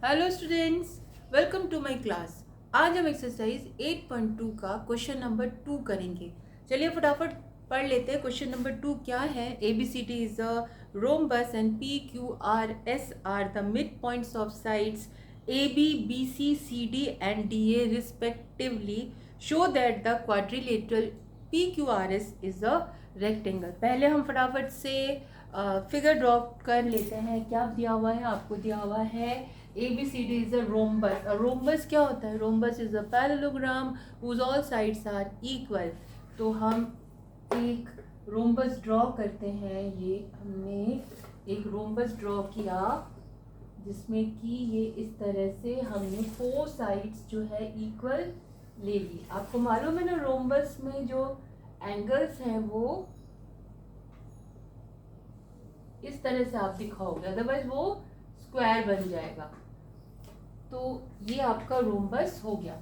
Hello students, welcome to my class. आज हम exercise 8.2 का क्वेश्चन नंबर 2 करेंगे। चलिए फटाफट पढ़ लेते हैं। क्वेश्चन नंबर 2 क्या है? ABCD is a rhombus and PQRS are the midpoints of sides AB, BC, CD and DA respectively. Show that the quadrilateral PQRS is a rectangle. पहले हम फटाफट से फिगर ड्रॉ कर लेते हैं। क्या दिया हुआ है? आपको दिया हुआ है ABCD is a rhombus. A rhombus क्या होता है? Rhombus is a parallelogram whose all sides are equal. तो हम एक रोम्बस ड्रॉ करते हैं। ये हमने एक रोम्बस ड्रॉ किया जिसमें कि ये इस तरह से हमने 4 साइड्स जो है इक्वल ले ली। आपको मालूम है ना, रोम्बस में जो एंगल्स हैं वो इस तरह से आप दिखाओगे, अदरवाइज वो स्क्वायर बन जाएगा। तो ये आपका रोम्बस हो गया।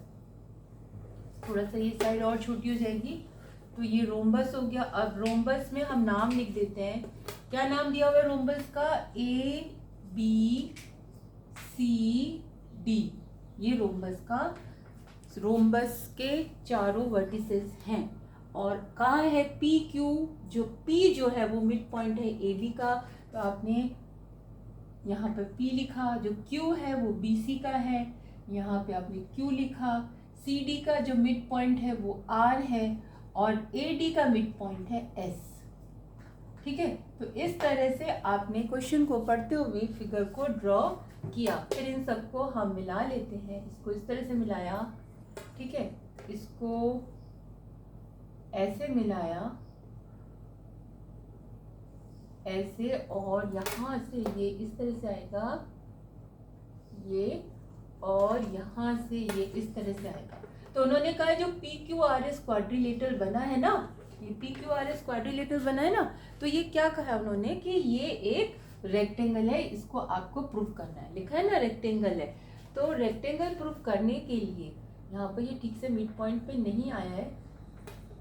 थोड़ा सा ये साइड और छोटी हो जाएगी तो ये रोम्बस हो गया। अब रोम्बस में हम नाम लिख देते हैं। क्या नाम दिया हुआ है रोम्बस का? ABCD। ये रोम्बस के चारों वर्टिसेस हैं। और कहाँ है PQ? जो P जो है वो मिड पॉइंट है AB का, तो आपने यहाँ पे P लिखा। जो Q है वो BC का है, यहाँ पे आपने Q लिखा। CD का जो मिड पॉइंट है वो R है और AD का मिड पॉइंट है S। ठीक है, तो इस तरह से आपने क्वेश्चन को पढ़ते हुए फिगर को ड्रॉ किया। फिर इन सबको हम मिला लेते हैं। इसको इस तरह से मिलाया, ठीक है, इसको ऐसे मिलाया, ऐसे, और यहाँ से ये इस तरह से आएगा ये, और यहाँ से ये इस तरह से आएगा। तो उन्होंने कहा जो PQRS क्वाड्रिलेटरल बना है ना, ये PQRS क्वाड्रिलेटरल बना है ना, तो ये क्या कहा उन्होंने कि ये एक रेक्टेंगल है। इसको आपको प्रूफ करना है। लिखा है ना रेक्टेंगल है। तो रेक्टेंगल प्रूफ करने के लिए यहाँ पर ये ठीक से मिड पॉइंट पे नहीं आया है,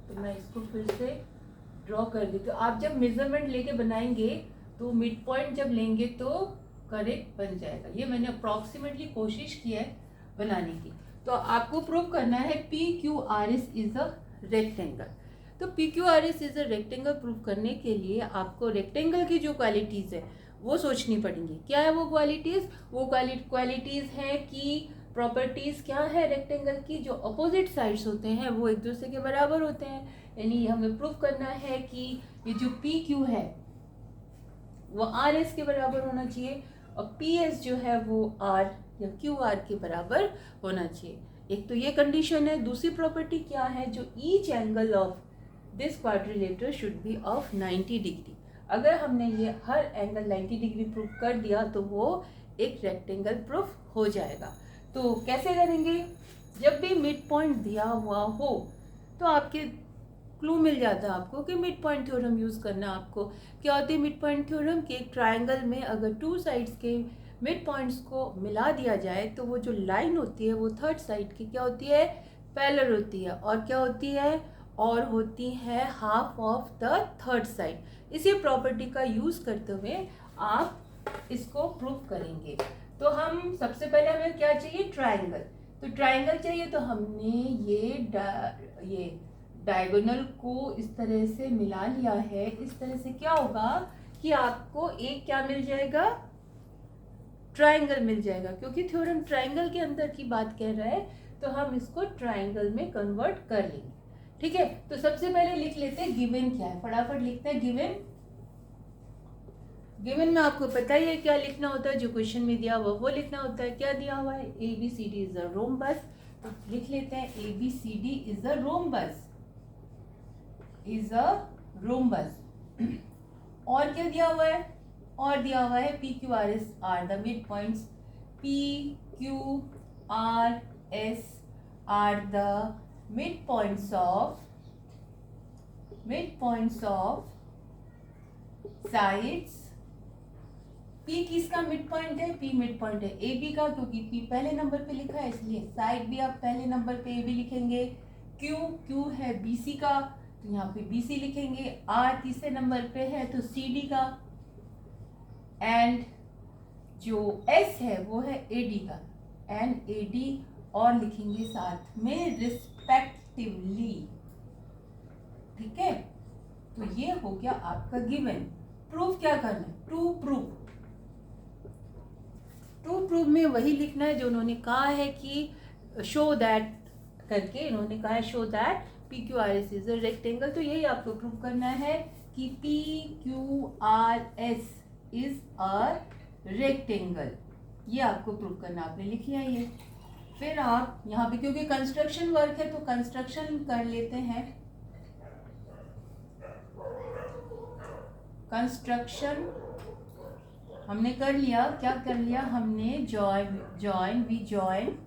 तो मैं इसको फिर से ड्रॉ कर दी। तो आप जब मेजरमेंट लेके बनाएंगे तो मिड पॉइंट जब लेंगे तो करेक्ट बन जाएगा। ये मैंने अप्रॉक्सीमेटली कोशिश की है बनाने की। तो आपको प्रूव करना है PQRS इज अ रेक्टेंगल। तो PQRS is a rectangle prove करने के लिए आपको रेक्टेंगल की जो क्वालिटीज है वो सोचनी पड़ेंगी। क्या है वो क्वालिटीज? वो क्वालिटीज है कि प्रॉपर्टीज क्या है रेक्टेंगल की? जो अपोजिट साइड्स होते हैं वो एक दूसरे के बराबर होते हैं। यानी हमें प्रूव करना है कि ये जो PQ है वो RS के बराबर होना चाहिए और PS जो है वो R या QR के बराबर होना चाहिए। एक तो ये कंडीशन है। दूसरी प्रॉपर्टी क्या है? जो each angle of this quadrilateral should be of 90 degree. अगर हमने ये हर एंगल 90 डिग्री प्रूफ कर दिया तो वो एक रेक्टेंगल प्रूफ हो जाएगा। तो कैसे करेंगे? जब भी मिड पॉइंट दिया हुआ हो तो आपके क्लू मिल जाता है आपको कि मिड पॉइंट थ्योरम यूज़ करना है आपको। क्या होती है मिड पॉइंट थ्योरम? कि एक ट्रायंगल में अगर 2 साइड्स के मिड पॉइंट्स को मिला दिया जाए तो वो जो लाइन होती है वो थर्ड साइड की क्या होती है? पैरेलल होती है। और क्या होती है? और होती है half of the third side. इसी प्रॉपर्टी का यूज़ करते हुए आप इसको प्रूव करेंगे। तो हम सबसे पहले हमें क्या चाहिए? ट्रायंगल। तो ट्रायंगल चाहिए तो हमने ये डायगोनल को इस तरह से मिला लिया है। इस तरह से क्या होगा कि आपको एक क्या मिल जाएगा? ट्रायंगल मिल जाएगा। क्योंकि थ्योरम ट्रायंगल के अंदर की बात कह रहा है तो हम इसको ट्रायंगल में कन्वर्ट कर लेंगे। ठीक है, तो सबसे पहले लिख लेते हैं गिवन क्या है। फटाफट लिखते हैं गिवन। गिवन में आपको पता ही है क्या लिखना होता है। जो क्वेश्चन में दिया हुआ वो लिखना होता है। क्या दिया हुआ है? ABCD is a rhombus. तो लिख लेते हैं ABCD is a rhombus, is a rhombus. और क्या दिया हुआ है? और दिया हुआ है PQRS are the mid points. PQRS are the mid points of sides. P किसका मिड पॉइंट है? P मिड पॉइंट है AB का, क्योंकि P पहले नंबर पे लिखा है इसलिए साइड भी आप पहले नंबर पे AB लिखेंगे। Q है BC का तो यहाँ पे BC लिखेंगे। R तीसरे नंबर पे है तो CD का। एंड जो एस है वो है एडी का, एन एडी और लिखेंगे साथ में रिस्पेक्टिवली। ठीक है, तो ये हो गया आपका गिवन। प्रूफ क्या करना है? टू प्रूफ में वही लिखना है जो उन्होंने कहा है कि शो दैट करके इन्होंने कहा है show that P Q R S is a rectangle. तो यही आपको प्रूफ करना है कि P Q R S is a rectangle. ये आपको प्रूफ करना, आपने लिख लिया ये। फिर आप यहाँ पे क्योंकि कंस्ट्रक्शन वर्क है तो कंस्ट्रक्शन कर लेते हैं। कंस्ट्रक्शन हमने कर लिया, क्या कर लिया हमने? जॉइन वी जॉइन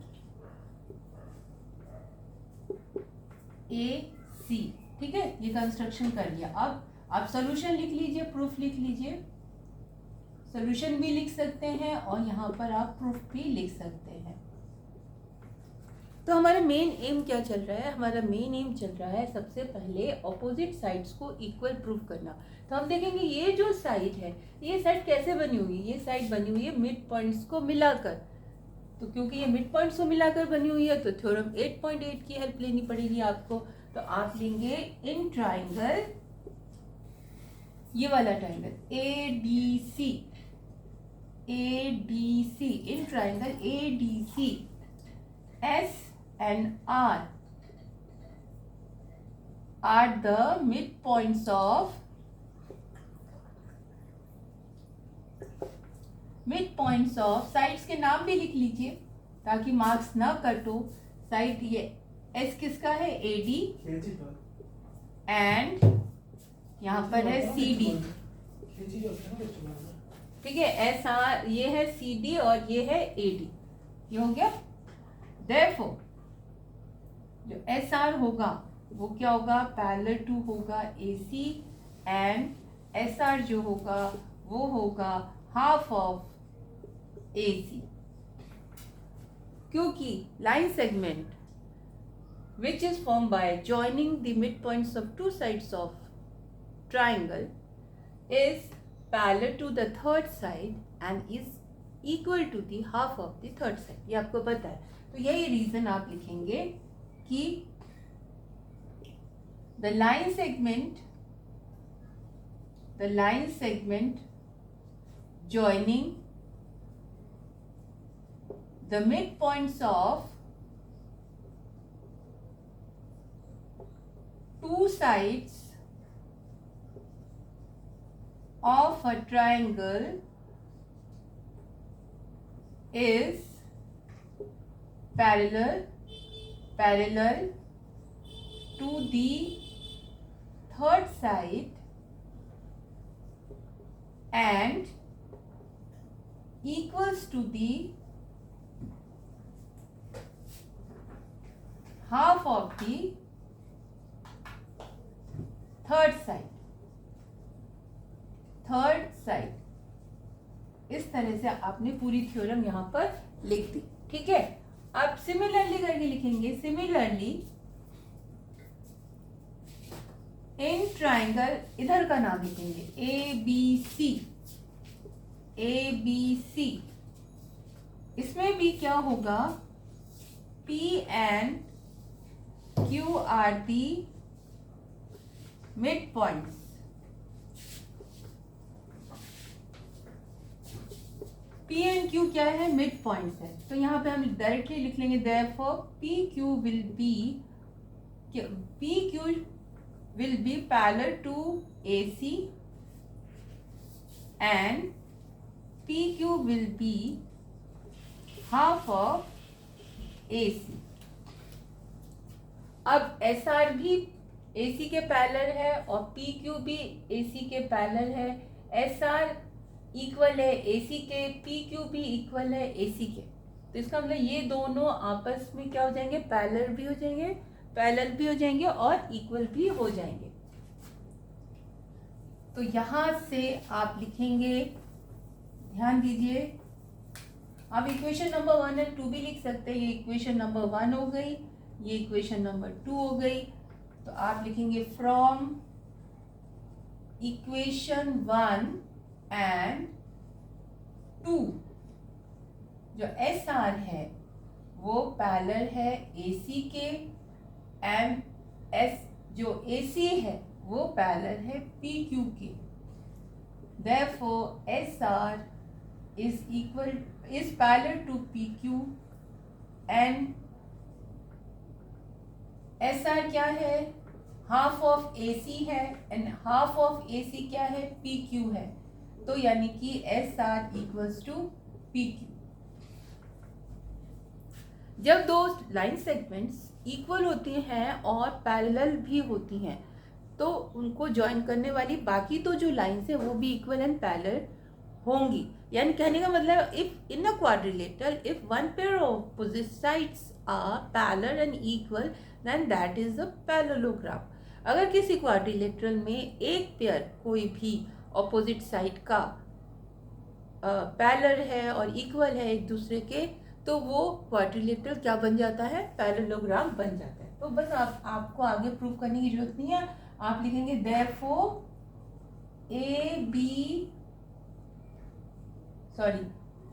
ए सी। ठीक है, ये कंस्ट्रक्शन कर लिया। अब आप सोल्यूशन लिख लीजिए, प्रूफ लिख लीजिए। सोल्यूशन भी लिख सकते हैं और यहाँ पर आप प्रूफ भी लिख सकते हैं। तो हमारा मेन एम क्या चल रहा है? हमारा मेन एम चल रहा है सबसे पहले ऑपोजिट साइड्स को इक्वल प्रूफ करना। तो हम देखेंगे ये जो साइड है, ये साइड कैसे बनी हुई है? ये साइड बनी हुई है मिड पॉइंट्स को मिलाकर। तो क्योंकि ये मिड पॉइंट्स को मिलाकर बनी हुई है तो थ्योरम 8.8 की हेल्प लेनी पड़ेगी आपको। तो आप लेंगे इन ट्राइंगल, ये वाला triangle A D C, in triangle A D C S and R are the midpoints of sides के नाम भी लिख लीजिए ताकि मार्क्स ना कट हो। साइड ये एस किसका है? एडी, एंड यहाँ पर है सी डी। ठीक है, एस आर ये है सी डी और ये है एडी। ये हो गया। Therefore, जो एस आर होगा वो क्या होगा? पैरेलल टू होगा A C, and S R जो होगा वो होगा हाफ ऑफ ए सी। क्योंकि line segment which is form by joining the mid points of two sides of triangle is parallel to the third side and is equal to the half of the third side. ये आपको पता है। तो यही reason आप लिखेंगे कि the line segment joining the midpoints of two sides of a triangle is parallel to the third side and equals to the half of the third side। इस तरह से आपने पूरी थ्योरम यहाँ पर लिख दी। ठीक है, अब सिमिलरली करके लिखेंगे। सिमिलरली इन ट्राइंगल, इधर का नाम लिखेंगे ए बी सी। इसमें भी क्या होगा? P and Q are the midpoints। P and Q क्या है? मिड पॉइंट्स है। तो यहाँ पे हम डायरेक्टली लिख लेंगे therefore PQ will be parallel to AC and PQ will be half of AC। अब SR भी AC के पैरेलल है और PQ भी AC के पैरेलल है। SR इक्वल है AC के, PQ भी इक्वल है AC के। तो इसका मतलब ये दोनों आपस में क्या हो जाएंगे? पैरेलल भी हो जाएंगे और इक्वल भी हो जाएंगे। तो यहाँ से आप लिखेंगे, ध्यान दीजिए, आप इक्वेशन नंबर 1 और 2 भी लिख सकते हैं। ये इक्वेशन नंबर 1 हो गई, ये इक्वेशन नंबर 2 हो गई। तो आप लिखेंगे फ्रॉम इक्वेशन 1 and 2 जो एस आर है वो पैरेलल है AC के, एम एस जो AC है वो पैरेलल है PQ के। Therefore SR is parallel to PQ and SR क्या है, हाफ ऑफ AC है एंड हाफ ऑफ AC क्या है, PQ है। तो यानी कि SR इक्वल्स टू PQ। जब दो लाइन सेगमेंट्स इक्वल होती हैं और पैरेलल भी होती हैं तो उनको ज्वाइन करने वाली बाकी तो जो लाइन्स है वो भी इक्वल एंड पैरेलल होंगी। यानी कहने का मतलब if in a quadrilateral if one pair of opposite sides are parallel and equal then that is a parallelogram. अगर किसी क्वाड्रिलेटरल में एक पेयर कोई भी ऑपोजिट साइड का पैरेलल है और इक्वल है एक दूसरे के तो वो क्वाड्रिलेटरल क्या बन जाता है, पैरेललोग्राम बन जाता है। तो बस आपको आगे प्रूव करने की जरूरत नहीं है, आप लिखेंगे therefore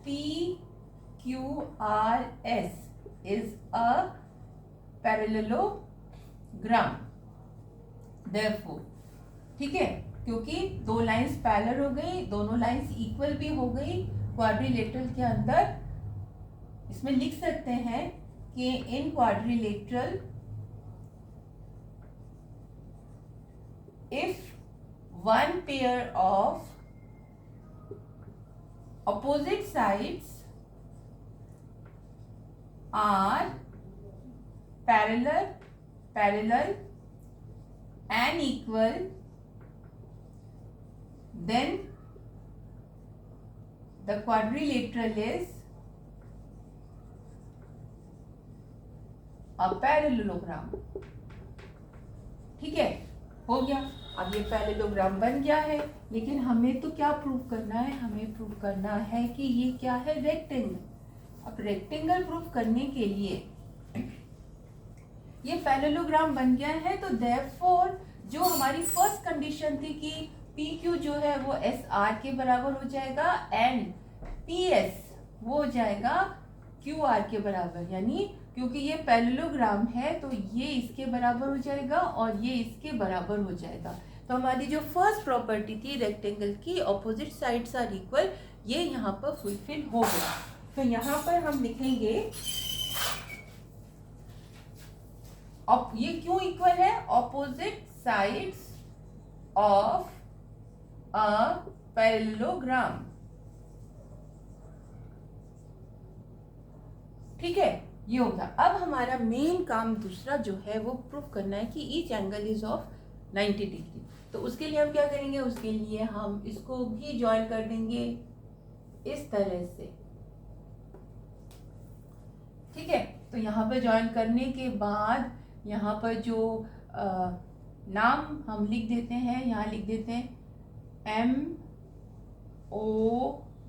PQRS is a parallelogram। therefore ठीक है, क्योंकि दो लाइंस पैरेलल हो गई, दोनों लाइंस इक्वल भी हो गई क्वाड्रिलेटरल के अंदर। इसमें लिख सकते हैं कि इन quadrilateral if one pair of opposite sides are parallel and equal, then the quadrilateral is a parallelogram। ठीक है, हो गया। अब ये पैरेललोग्राम बन गया है, लेकिन हमें तो क्या प्रूव करना है, हमें प्रूव करना है कि ये क्या है, रेक्टेंगल। अब रेक्टेंगल प्रूव करने के लिए ये पैरेललोग्राम बन गया है, तो देयरफॉर जो हमारी फर्स्ट कंडीशन थी कि PQ जो है वो SR के बराबर हो जाएगा एंड PS वो हो जाएगा QR के बराबर। यानी क्योंकि ये पैरेललोग्राम है तो ये इसके बराबर हो जाएगा और ये इसके बराबर हो जाएगा। तो हमारी जो फर्स्ट प्रॉपर्टी थी रेक्टेंगल की, ऑपोजिट साइड्स आर इक्वल, ये यहाँ पर फुलफिल हो गया। तो यहाँ पर हम लिखेंगे ये क्यों इक्वल है, opposite sides of a parallelogram. ठीक है, ये होगा। अब हमारा मेन काम दूसरा जो है वो प्रूफ करना है कि each angle is of 90 degree. तो उसके लिए हम क्या करेंगे, उसके लिए हम इसको भी ज्वाइन कर देंगे इस तरह से। ठीक है, तो यहाँ पर ज्वाइन करने के बाद यहाँ पर जो नाम हम लिख देते हैं, यहाँ लिख देते हैं MO,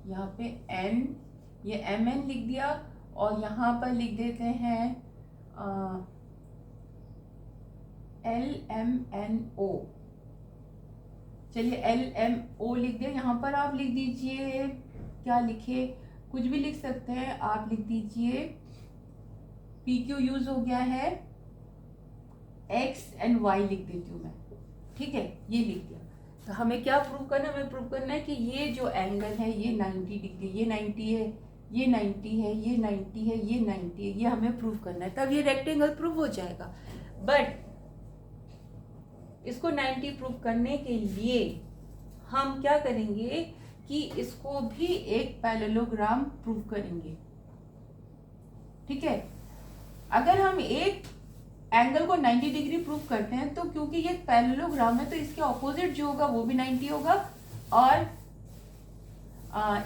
यहाँ पे N, ये MN लिख दिया और यहाँ पर लिख देते हैं LMNO। चलिए LMO लिख दिया। यहाँ पर आप लिख दीजिए, क्या लिखे, कुछ भी लिख सकते हैं, आप लिख दीजिए PQ यूज हो गया है, X एंड Y लिख देती हूँ मैं। ठीक है, ये लिख दिया। तो हमें क्या प्रूव करना है, हमें प्रूव करना है कि ये जो एंगल है ये 90 डिग्री, ये 90 है, ये 90 है, ये 90 है, ये 90 है, ये हमें प्रूव करना है, तब ये रेक्टेंगल प्रूव हो जाएगा। बट इसको 90 प्रूव करने के लिए हम क्या करेंगे कि इसको भी एक पैरेललोग्राम प्रूव करेंगे। ठीक है, अगर हम एक एंगल को 90 डिग्री प्रूव करते हैं तो क्योंकि ये पैरेललोग्राम है तो इसके ऑपोजिट जो होगा वो भी 90 होगा और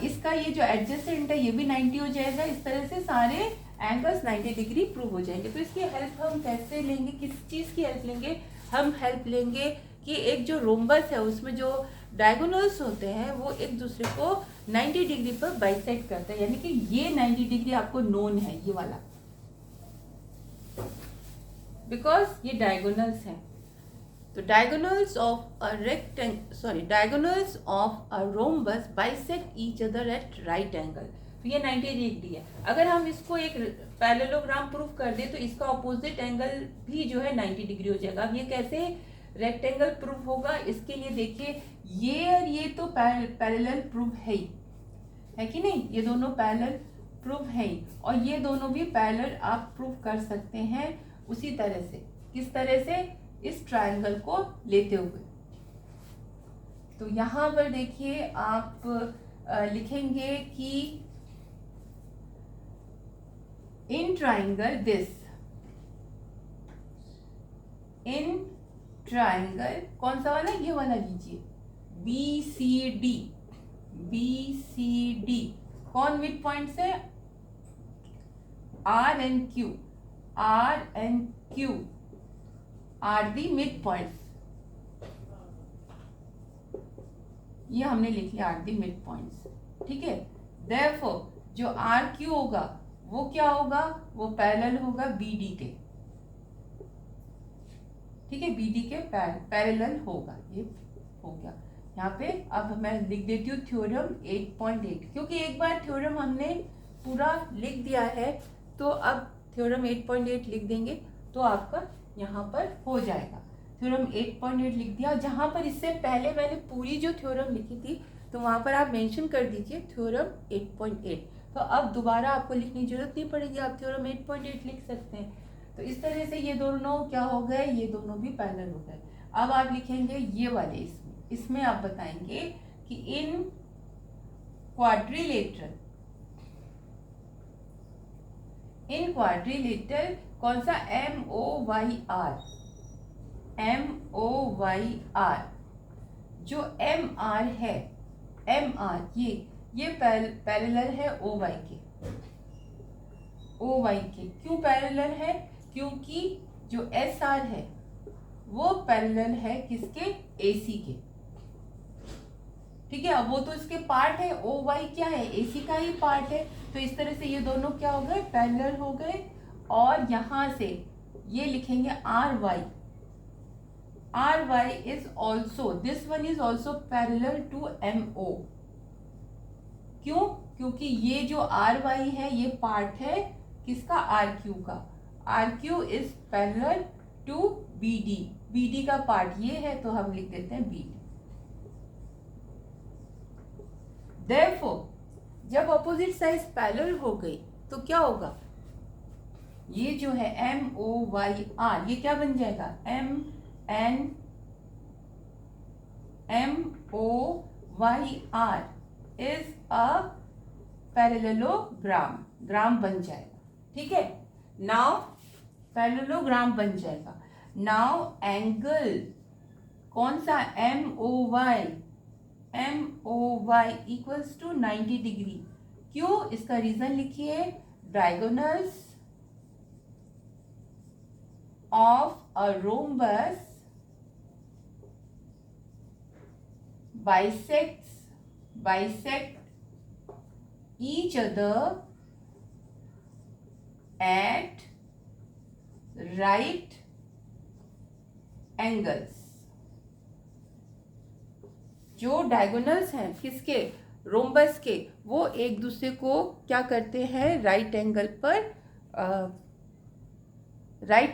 इसका ये जो एडजेसेंट है ये भी 90 हो जाएगा। इस तरह से सारे एंगल्स 90 डिग्री प्रूव हो जाएंगे। तो इसकी हेल्प हम कैसे लेंगे, किस चीज़ की हेल्प लेंगे, हम हेल्प लेंगे कि एक जो रोम्बस है उसमें जो डायगोनल्स होते हैं वो एक दूसरे को 90 डिग्री पर बाइसेक्ट करते हैं। यानी कि ये 90 डिग्री आपको नोन है, ये वाला, बिकॉज ये डायगोनल्स हैं। तो diagonals of a rhombus bisect each other at right angle. तो तो ये 90 डिग्री है। अगर हम इसको एक पैरेललोग्राम प्रूफ कर दे तो इसका ऑपोजिट एंगल भी जो है 90 डिग्री हो जाएगा। अब ये कैसे रेक्टेंगल प्रूफ होगा, इसके लिए देखिए ये और ये तो पैरेलल प्रूफ है कि नहीं, ये दोनों पैरेलल प्रूफ है और ये दोनों भी पैरेलल आप प्रूफ कर सकते हैं उसी तरह से। किस तरह से? इस ट्रायंगल को लेते हुए। तो यहाँ पर देखिए आप लिखेंगे कि in triangle this, in triangle कौन सा वाला, ये वाला लीजिए, BCD कौन मिड पॉइंट है? R and Q are the mid points. ये हमने लिख लिया आर दी मिड पॉइंट्स, ठीक है। देयरफॉर जो आर क्यू होगा वो क्या होगा? वो पैरेलल होगा BD के, ठीक है, BD के पैरेलल होगा। ये हो गया यहाँ पे। अब मैं लिख देती हूँ थ्योरम 8.8, क्योंकि एक बार थ्योरम हमने पूरा लिख दिया है तो अब थ्योरम 8.8 लिख देंगे तो आपका यहाँ पर हो जाएगा। थ्योरम 8.8 लिख दिया। जहाँ पर इससे पहले मैंने पूरी जो थ्योरम लिखी थी तो वहाँ पर आप मेंशन कर दीजिए थ्योरम 8.8, तो अब दोबारा आपको लिखने की जरूरत नहीं पड़ेगी, आप थ्योरम 8.8 लिख सकते हैं। तो इस तरह से ये दोनों क्या हो गए? ये दोनों भी पैरेलल हो गए। अब आप लिखेंगे ये वाले, इसमें आप बताएंगे कि इन क्वाड्रिलेटरल कौन सा? MOYR, जो MR है, MR ये पैरेलल है OY के। क्यों पैरेलल है? क्योंकि जो SR है वो पैरेलल है किसके? AC के, ठीक है। अब वो तो इसके पार्ट है, OY क्या है? AC का ही पार्ट है। तो इस तरह से ये दोनों क्या हो गए? पैरेलल हो गए। और यहां से ये लिखेंगे RY is also, this one is also parallel to MO। क्यों? क्योंकि ये जो RY है ये पार्ट है किसका? RQ का। RQ is parallel to BD का पार्ट ये है तो हम लिख देते हैं BD। Therefore, जब अपोजिट साइड पैरेलल हो गई तो क्या होगा? ये जो है MOYR ये क्या बन जाएगा? MOYR इज अ पैरेललोग्राम बन जाएगा, ठीक है। नाउ पैरेललोग्राम बन जाएगा। नाउ एंगल कौन सा? MOY equals to 90 degree. क्यों? इसका रीजन लिखिए, diagonals of a rhombus bisect each other at right angles। जो डायगोनल्स हैं किसके? रोम्बस के, वो एक दूसरे को क्या करते हैं? राइट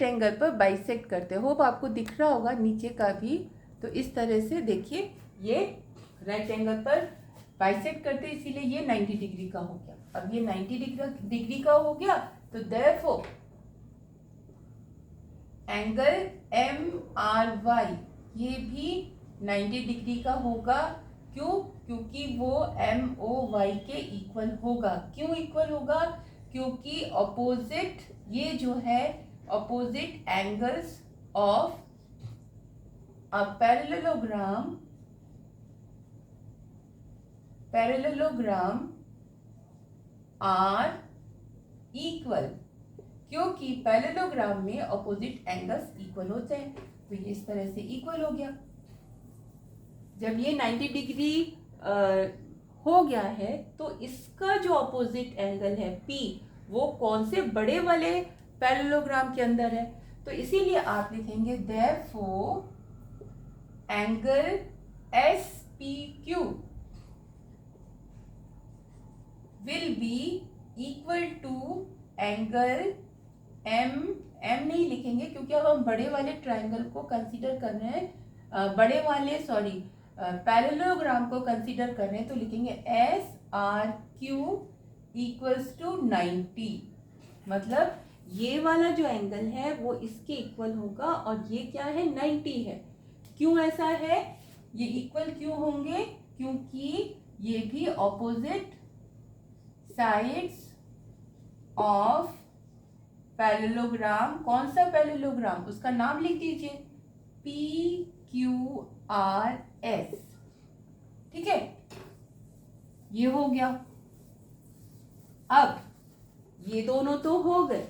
एंगल पर बाइसेक्ट करते हैं। होप आपको दिख रहा होगा नीचे का भी। तो इस तरह से देखिए ये राइट एंगल पर बाइसेक्ट करते हैं, इसीलिए ये 90 डिग्री का हो गया। अब ये 90 डिग्री का हो गया तो देयरफॉर एंगल MRY ये भी 90 डिग्री का होगा। क्यों? क्योंकि वो MOY के इक्वल होगा। क्यों इक्वल होगा? क्योंकि ऑपोजिट, ये जो है opposite angles of a parallelogram are equal. क्योंकि पैरेललोग्राम में ऑपोजिट एंगल्स इक्वल होते हैं तो ये इस तरह से इक्वल हो गया। जब ये 90 डिग्री हो गया है तो इसका जो ऑपोजिट एंगल है P वो कौन से बड़े वाले पैरेललोग्राम के अंदर है? तो इसीलिए आप लिखेंगे therefore angle SPQ will be equal to angle M नहीं लिखेंगे क्योंकि अब हम बड़े वाले ट्राइंगल को कंसीडर कर रहे हैं, बड़े वाले पैरेललोग्राम को कंसीडर कर रहे हैं, तो लिखेंगे S R Q equals to 90। मतलब ये वाला जो एंगल है वो इसके इक्वल होगा और ये क्या है 90 है। क्यों ऐसा है, ये इक्वल क्यों होंगे, क्योंकि ये भी ऑपोजिट साइड्स ऑफ पैरेललोग्राम। कौन सा पैरेललोग्राम, उसका नाम लिख दीजिए PQRS। ठीक है, ये हो गया। अब ये दोनों तो हो गए,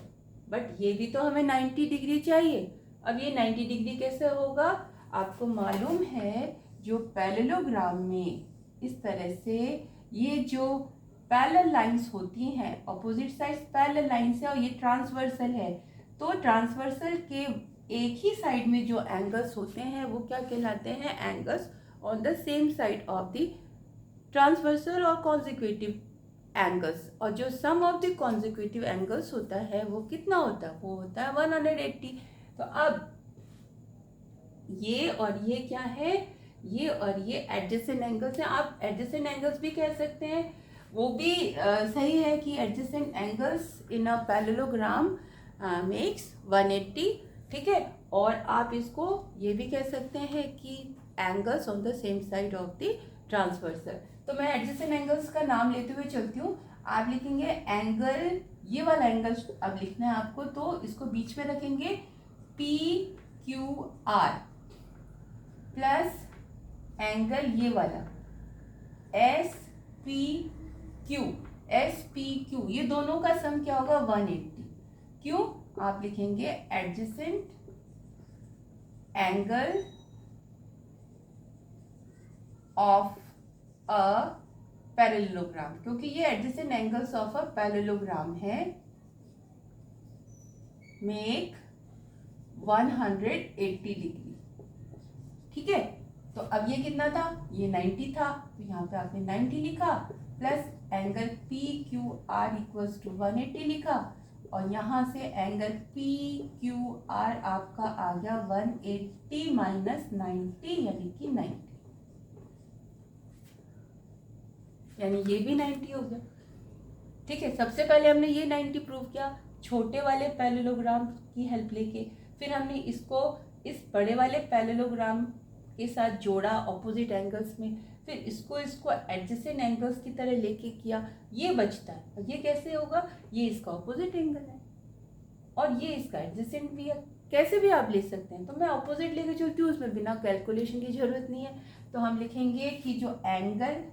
बट ये भी तो हमें 90 डिग्री चाहिए। अब ये 90 डिग्री कैसे होगा, आपको मालूम है जो पैरेललोग्राम में इस तरह से ये जो पैरेलल लाइंस होती हैं, ऑपोजिट साइड्स पैरेलल लाइंस है और ये ट्रांसवर्सल है, तो ट्रांसवर्सल के एक ही साइड में जो एंगल्स होते हैं वो क्या कहलाते हैं, angles on the same side of the transversal और कॉन्जिक्यूटिव एंगल्स। और जो सम ऑफ द कॉन्जिक्यूटिव एंगल्स होता है वो कितना होता है, वो होता है 180। तो अब ये और ये क्या है, ये और ये एडजेसेंट एंगल्स हैं। आप एडजेसेंट एंगल्स भी कह सकते हैं, वो भी सही है कि adjacent angles in a parallelogram makes 180। ठीक है, और आप इसको ये भी कह सकते हैं कि angles on the same side of the transversal. तो मैं एडजेसेंट एंगल्स का नाम लेते हुए चलती हूँ। आप लिखेंगे एंगल, ये वाला एंगल अब लिखना है आपको, तो इसको बीच में रखेंगे PQR प्लस एंगल ये वाला SPQ, ये दोनों का सम क्या होगा 180। क्यों, आप लिखेंगे adjacent angle of a parallelogram, क्योंकि ये adjacent angles of a parallelogram है, मेक 180 डिग्री। ठीक है, तो अब ये कितना था, ये 90 था, तो यहाँ पे आपने 90 लिखा plus angle PQR equals to 180 लिखा, और यहाँ से एंगल PQR आपका आ गया 180 माइनस 90 यानी कि 90, यानी ये भी 90 हो गया। ठीक है, सबसे पहले हमने ये 90 प्रूव किया छोटे वाले पैरेललोग्राम की हेल्प लेके, फिर हमने इसको इस बड़े वाले पैरेललोग्राम के साथ जोड़ा ऑपोजिट एंगल्स में, फिर इसको एडजेसेंट एंगल्स की तरह लेके किया, ये बचता है। और ये कैसे होगा, ये इसका ऑपोजिट एंगल है और ये इसका एडजेसेंट भी है, कैसे भी आप ले सकते हैं। तो मैं ऑपोजिट लेके चलती हूँ, उसमें बिना कैलकुलेशन की जरूरत नहीं है। तो हम लिखेंगे कि जो एंगल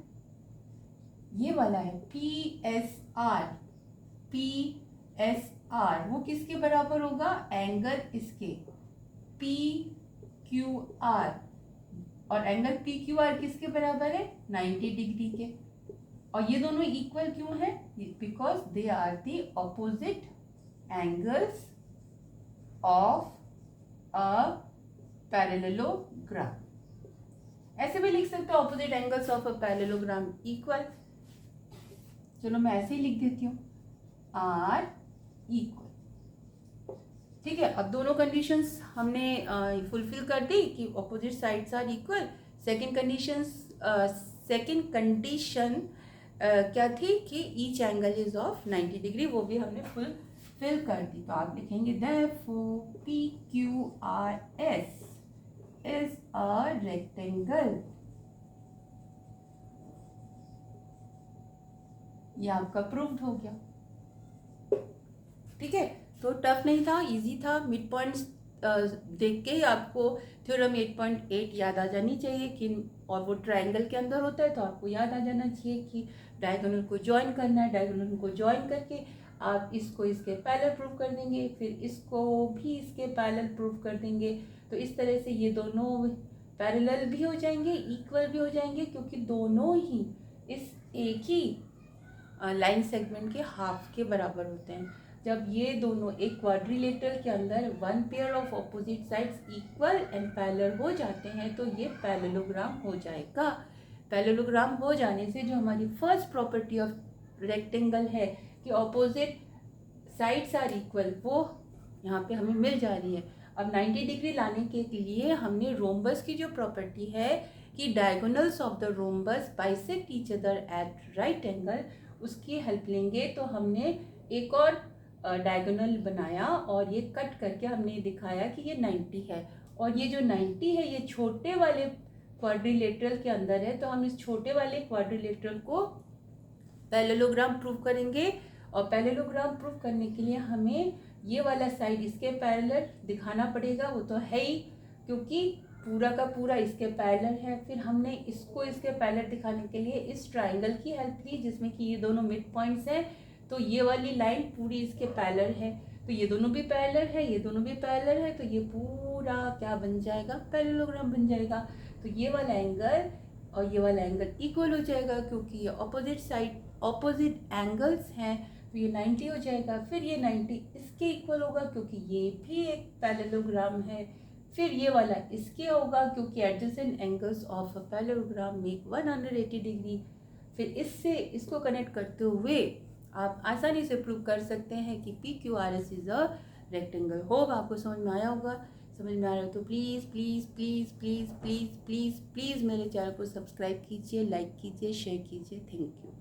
ये वाला है PSR वो किसके बराबर होगा, एंगल इसके PQR, और एंगल PQR किसके बराबर है 90 डिग्री के। और ये दोनों इक्वल क्यों है, because they are the opposite angles of a parallelogram. ऐसे भी लिख सकते हो opposite angles of a parallelogram equal. चलो मैं ऐसे ही लिख देती हूँ, आर इक्वल। ठीक है, अब दोनों कंडीशंस हमने फुलफिल कर दी कि opposite sides are equal. Second condition क्या थी कि each angle is of 90 degree, वो भी हमने फुलफिल कर दी। तो आप लिखेंगे therefore PQRS is a rectangle. ये आपका प्रूव्ड हो गया। ठीक है, तो टफ नहीं था, इजी था। मिड पॉइंट्स देख के ही आपको थ्योरम 8.8 याद आ जानी चाहिए कि, और वो ट्रायंगल के अंदर होता है तो आपको याद आ जाना चाहिए कि डायगोनल को ज्वाइन करना है। डायगोनल को ज्वाइन करके आप इसको इसके पैरेलल प्रूव कर देंगे, फिर इसको भी इसके पैरेलल प्रूव कर देंगे। तो इस तरह से ये दोनों पैरेलल भी हो जाएंगे, इक्वल भी हो जाएंगे, क्योंकि दोनों ही इस एक ही लाइन सेगमेंट के हाफ के बराबर होते हैं। जब ये दोनों एक क्वाड्रिलेटरल के अंदर one pair of opposite sides equal and parallel हो जाते हैं तो ये पैरेललोग्राम हो जाएगा। पैरेललोग्राम हो जाने से जो हमारी फर्स्ट प्रॉपर्टी ऑफ रेक्टेंगल है कि ऑपोजिट साइड्स आर इक्वल, वो यहाँ पे हमें मिल जा रही है। अब 90 डिग्री लाने के लिए हमने रोम्बस की जो प्रॉपर्टी है कि diagonals of the rhombus bisect each other at right angle, उसकी हेल्प लेंगे। तो हमने एक और डायगोनल बनाया और ये कट करके हमने दिखाया कि ये 90 है, और ये जो 90 है ये छोटे वाले क्वाड्रिलेटरल के अंदर है। तो हम इस छोटे वाले क्वाड्रिलेटरल को पैरेललोग्राम प्रूव करेंगे, और पैरेललोग्राम प्रूव करने के लिए हमें ये वाला साइड इसके पैरेलल दिखाना पड़ेगा, वो तो है ही क्योंकि पूरा का पूरा इसके पैरेलल है। फिर हमने इसको इसके पैरेलल दिखाने के लिए इस ट्राइंगल की हेल्प ली जिसमें कि ये दोनों मिड पॉइंट्स हैं। तो ये वाली लाइन पूरी इसके पैरेलल है, तो ये दोनों भी पैरेलल है, ये दोनों भी पैरेलल है, तो ये पूरा क्या बन जाएगा, पैरेललोग्राम बन जाएगा। तो ये वाला एंगल और ये वाला एंगल इक्वल हो जाएगा क्योंकि ये ऑपोजिट साइड ऑपोजिट एंगल्स हैं, तो ये 90 हो जाएगा। फिर ये 90 इसके इक्वल होगा क्योंकि ये भी एक पैरेललोग्राम है। फिर ये वाला इसके होगा क्योंकि adjacent angles of a parallelogram make 180 degree. फिर इससे इसको कनेक्ट करते हुए आप आसानी से प्रूव कर सकते हैं कि PQRS is a rectangle. Hope आपको समझ में आया होगा। समझ में आ रहा है तो please please please please please please please मेरे चैनल को सब्सक्राइब कीजिए, लाइक कीजिए, शेयर कीजिए। Thank you.